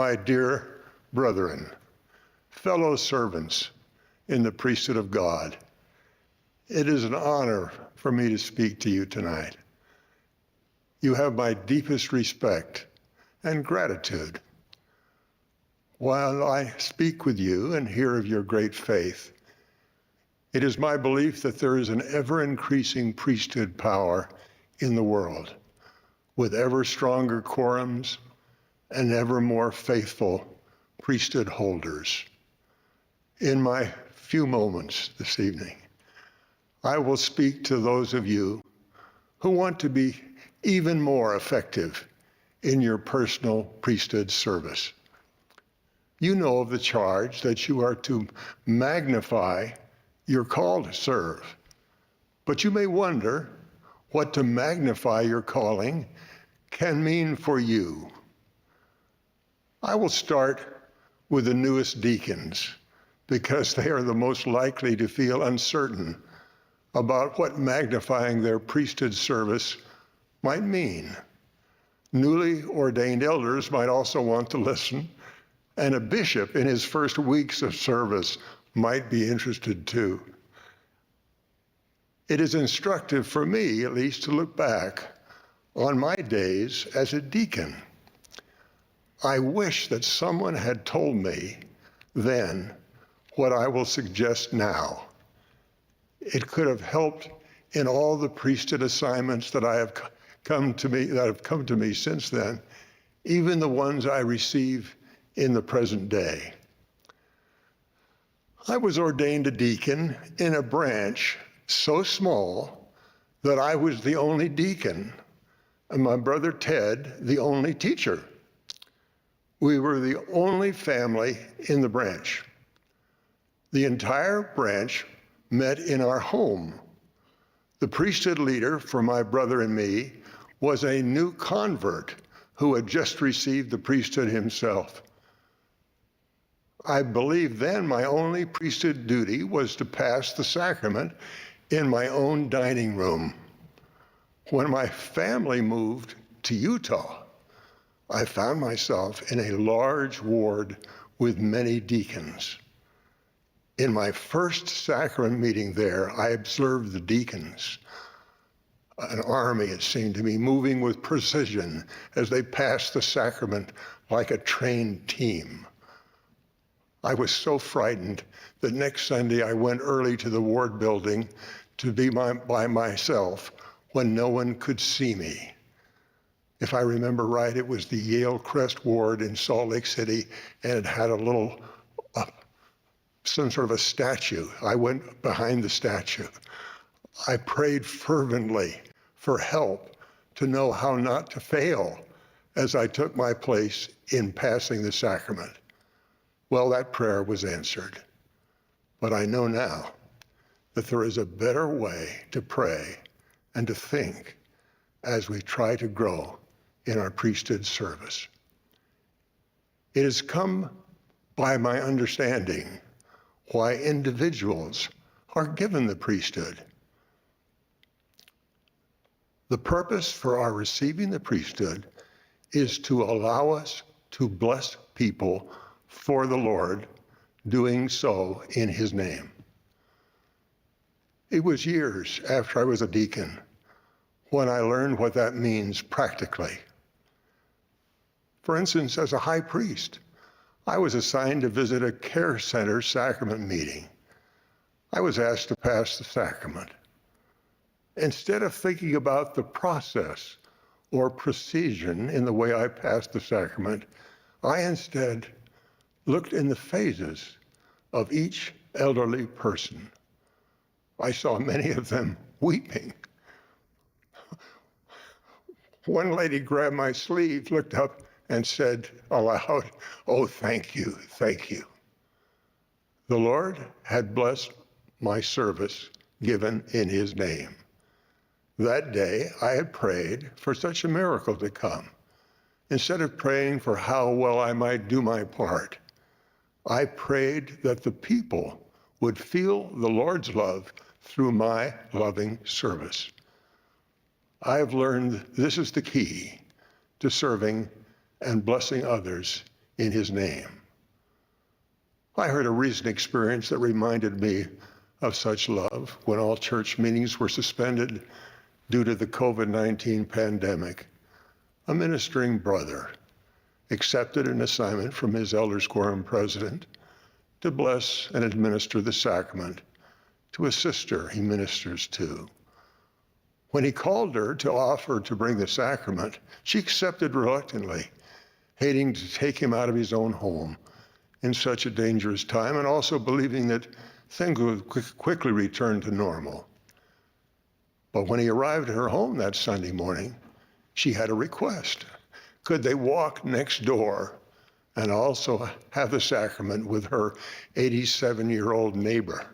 my dear brethren, fellow servants in the priesthood of God, it is an honor for me to speak to you tonight. You have my deepest respect and gratitude. While I speak with you and hear of your great faith, it is my belief that there is an ever-increasing priesthood power in the world, with ever stronger quorums and ever more faithful priesthood holders. In my few moments this evening, I will speak to those of you who want to be even more effective in your personal priesthood service. You know of the charge that you are to magnify your call to serve, but you may wonder what to magnify your calling can mean for you. I will start with the newest deacons because they are the most likely to feel uncertain about what magnifying their priesthood service might mean. Newly ordained elders might also want to listen, and a bishop in his first weeks of service might be interested too. It is instructive for me, at least, to look back on my days as a deacon. I wish that someone had told me then what I will suggest now. It could have helped in all the priesthood assignments that have come to me since then, even the ones I receive in the present day. I was ordained a deacon in a branch so small that I was the only deacon, and my brother Ted the only teacher. We were the only family in the branch. The entire branch met in our home. The priesthood leader for my brother and me was a new convert who had just received the priesthood himself. I believe then my only priesthood duty was to pass the sacrament in my own dining room. When my family moved to Utah, I found myself in a large ward with many deacons. In my first sacrament meeting there, I observed the deacons, an army, it seemed to me, moving with precision as they passed the sacrament like a trained team. I was so frightened that next Sunday I went early to the ward building to be by myself when no one could see me. If I remember right, it was the Yale Crest Ward in Salt Lake City, and it had a little, some sort of a statue. I went behind the statue. I prayed fervently for help to know how not to fail as I took my place in passing the sacrament. Well, that prayer was answered. But I know now that there is a better way to pray and to think as we try to grow in our priesthood service. It has come by my understanding why individuals are given the priesthood. The purpose for our receiving the priesthood is to allow us to bless people for the Lord, doing so in his name. It was years after I was a deacon when I learned what that means practically. For instance, as a high priest, I was assigned to visit a care center sacrament meeting. I was asked to pass the sacrament. Instead of thinking about the process or precision in the way I passed the sacrament, I instead looked in the phases of each elderly person. I saw many of them weeping. One lady grabbed my sleeve, looked up, and said aloud, "Oh, thank you, thank you." The Lord had blessed my service given in his name. That day, I had prayed for such a miracle to come. Instead of praying for how well I might do my part, I prayed that the people would feel the Lord's love through my loving service. I have learned this is the key to serving and blessing others in his name. I heard a recent experience that reminded me of such love when all church meetings were suspended due to the COVID-19 pandemic. A ministering brother accepted an assignment from his elders quorum president to bless and administer the sacrament to a sister he ministers to. When he called her to offer to bring the sacrament, she accepted reluctantly, hating to take him out of his own home in such a dangerous time, and also believing that things would quickly return to normal. But when he arrived at her home that Sunday morning, she had a request. Could they walk next door and also have the sacrament with her 87-year-old neighbor?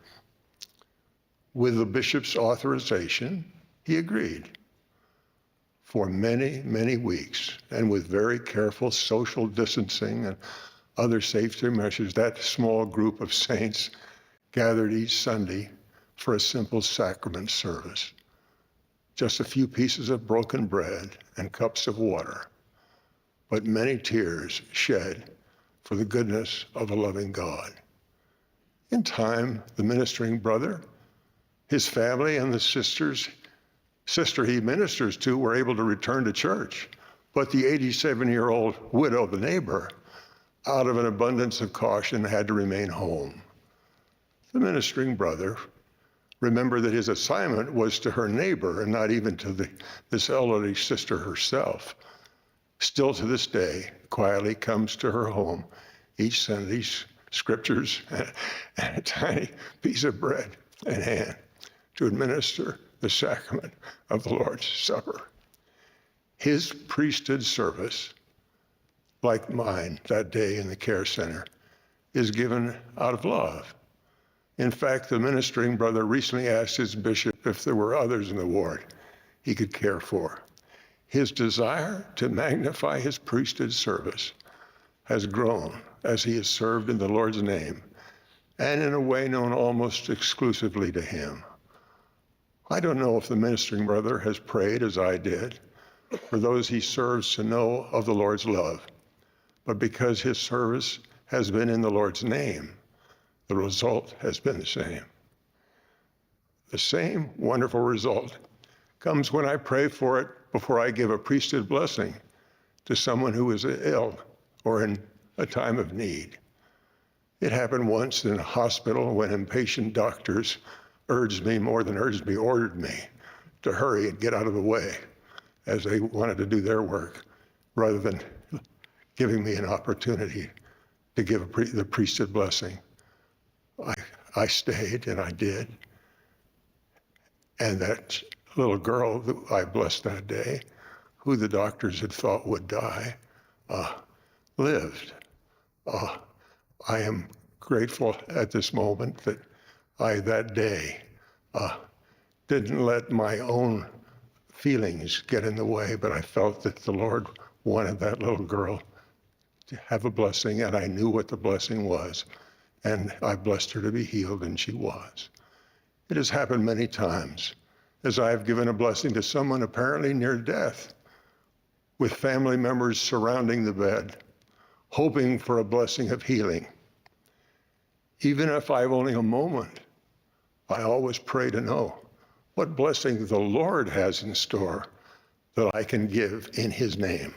With the bishop's authorization, he agreed. For many, many weeks, and with very careful social distancing and other safety measures, that small group of saints gathered each Sunday for a simple sacrament service. Just a few pieces of broken bread and cups of water, but many tears shed for the goodness of a loving God. In time, the ministering brother, his family, and the sister he ministers to were able to return to church, but the 87-year-old widow, the neighbor, out of an abundance of caution, had to remain home. The ministering brother remembered that his assignment was to her neighbor and not even to this elderly sister herself. Still to this day, quietly comes to her home each Sunday, scriptures and a tiny piece of bread in hand to administer the sacrament of the Lord's Supper. His priesthood service, like mine that day in the care center, is given out of love. In fact, the ministering brother recently asked his bishop if there were others in the ward he could care for. His desire to magnify his priesthood service has grown as he has served in the Lord's name and in a way known almost exclusively to him. I don't know if the ministering brother has prayed as I did for those he serves to know of the Lord's love, but because his service has been in the Lord's name, the result has been the same. The same wonderful result comes when I pray for it before I give a priesthood blessing to someone who is ill or in a time of need. It happened once in a hospital when impatient doctors ordered me to hurry and get out of the way as they wanted to do their work rather than giving me an opportunity to give the priesthood blessing. I stayed, and I did. And that little girl that I blessed that day, who the doctors had thought would die, lived. I am grateful at this moment that I, that day, didn't let my own feelings get in the way, but I felt that the Lord wanted that little girl to have a blessing, and I knew what the blessing was. And I blessed her to be healed, and she was. It has happened many times as I have given a blessing to someone apparently near death, with family members surrounding the bed, hoping for a blessing of healing. Even if I have only a moment, I always pray to know what blessing the Lord has in store that I can give in his name.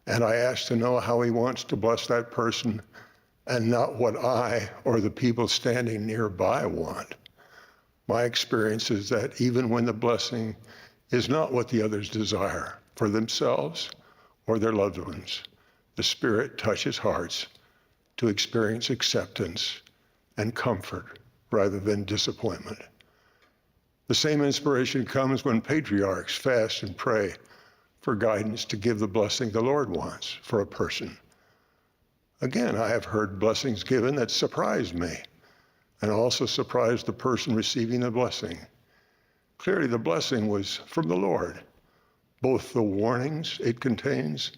And I ask to know how he wants to bless that person and not what I or the people standing nearby want. My experience is that even when the blessing is not what the others desire for themselves or their loved ones, the Spirit touches hearts to experience acceptance and comfort rather than disappointment. The same inspiration comes when patriarchs fast and pray for guidance to give the blessing the Lord wants for a person. Again, I have heard blessings given that surprised me and also surprised the person receiving the blessing. Clearly, the blessing was from the Lord, both the warnings it contains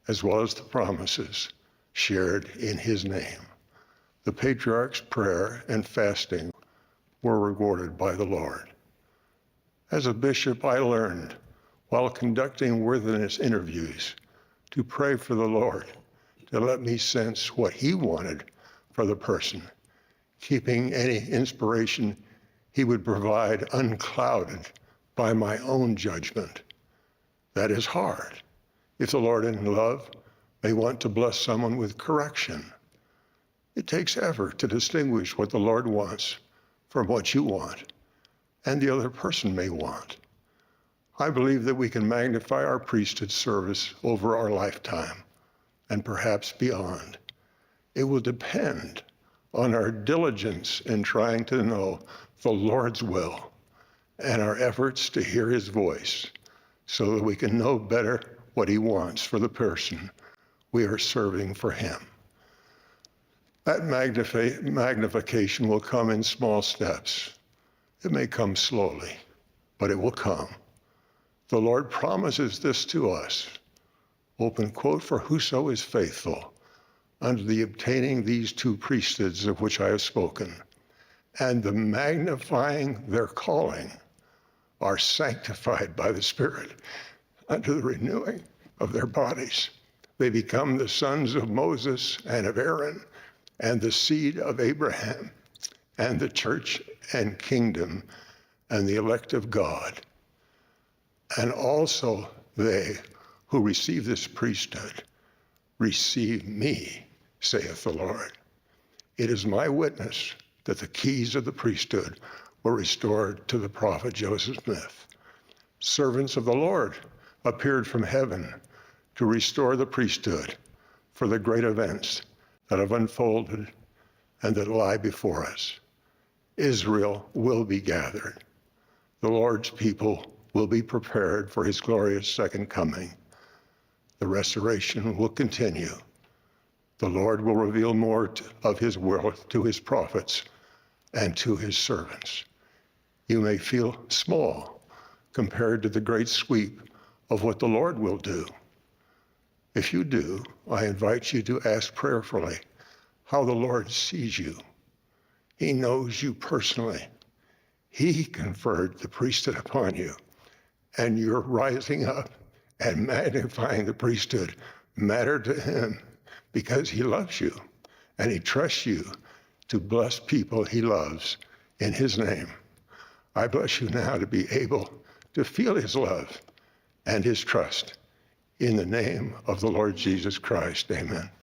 as well as the promises shared in his name. The patriarch's prayer and fasting were rewarded by the Lord. As a bishop, I learned while conducting worthiness interviews to pray for the Lord to let me sense what he wanted for the person, keeping any inspiration he would provide unclouded by my own judgment. That is hard. If the Lord in love may want to bless someone with correction, it takes effort to distinguish what the Lord wants from what you want and the other person may want. I believe that we can magnify our priesthood service over our lifetime and perhaps beyond. It will depend on our diligence in trying to know the Lord's will and our efforts to hear his voice so that we can know better what he wants for the person we are serving for him. That magnification will come in small steps. It may come slowly, but it will come. The Lord promises this to us. Open quote, "For whoso is faithful unto the obtaining these two priesthoods of which I have spoken, and the magnifying their calling, are sanctified by the Spirit unto the renewing of their bodies. They become the sons of Moses and of Aaron, and the seed of Abraham, and the church and kingdom, and the elect of God. And also they who receive this priesthood receive me, saith the Lord. It is my witness that the keys of the priesthood were restored to the prophet Joseph Smith. Servants of the Lord appeared from heaven to restore the priesthood for the great events that have unfolded and that lie before us. Israel will be gathered. The Lord's people will be prepared for his glorious second coming. The restoration will continue. The Lord will reveal more of his will to his prophets and to his servants. You may feel small compared to the great sweep of what the Lord will do. If you do, I invite you to ask prayerfully how the Lord sees you. He knows you personally. He conferred the priesthood upon you, and your rising up and magnifying the priesthood mattered to him because he loves you, and he trusts you to bless people he loves in his name. I bless you now to be able to feel his love and his trust. In the name of the Lord Jesus Christ, amen.